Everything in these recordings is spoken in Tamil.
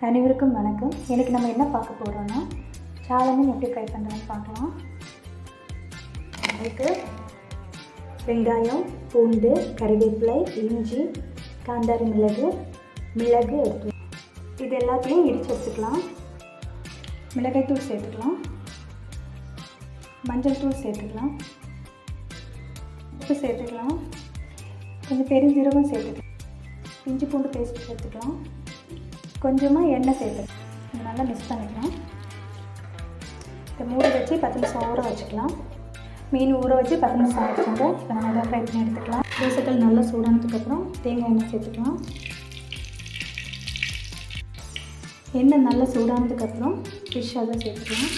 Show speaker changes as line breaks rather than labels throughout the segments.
அனைவருக்கும் வணக்கம். இன்றைக்கி நம்ம என்ன பார்க்க போகிறோன்னா சால மீன் எப்படி ஃப்ரை பண்ணுறதுன்னு பார்க்கலாம். அதுக்கு வெங்காயம், பூண்டு, கறிவேப்பிலை, இஞ்சி, காந்தாரி மிளகு எடுத்து இது எல்லாத்தையும் இடித்து எடுத்துக்கலாம். மிளகாய்த்தூள் சேர்த்துக்கலாம், மஞ்சள் தூள் சேர்த்துக்கலாம், உப்பு சேர்த்துக்கலாம், கொஞ்சம் பெருஞ்சீரகம் சேர்த்துக்கலாம், இஞ்சி பூண்டு பேஸ்ட் சேர்த்துக்கலாம், கொஞ்சமாக எண்ணெய் சேர்த்துக்கலாம். இது நல்லா மிக்ஸ் பண்ணிக்கலாம். இதை மூடி வச்சு 10 நிமிஷம் ஊற வச்சுக்கலாம். மீன் ஊற வச்சு 10 நிமிஷம் ஆகிடுச்சுங்க. இப்போ நம்ம அதை ஃப்ரை பண்ணி எடுத்துக்கலாம். தோசைகள் நல்லா சூடானதுக்கப்புறம் தேங்காய் எண்ணெய் சேர்த்துக்கலாம். எண்ணெய் நல்லா சூடானதுக்கப்புறம் ஃபிஷ் அதை சேர்த்துக்கலாம்.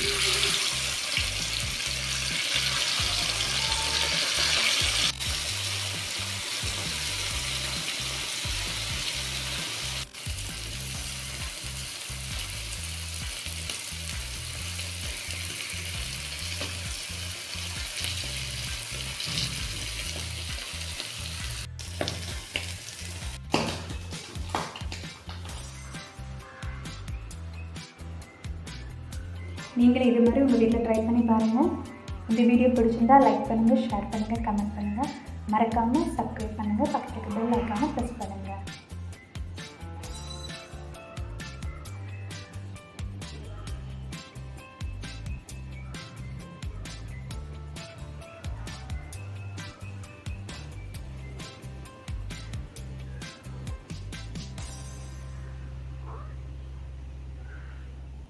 நீங்களே இது மாதிரி உங்கள் வீட்டில் ட்ரை பண்ணி பாருங்கள். இந்த வீடியோ பிடிச்சிருந்தால் லைக் பண்ணுங்கள், ஷேர் பண்ணுங்கள், கமெண்ட் பண்ணுங்கள். மறக்காமல் சப்ஸ்கிரைப் பண்ணுங்கள். பக்கத்துக்கு பெல் ஐக்கானை ப்ரெஸ் பண்ணுங்கள்.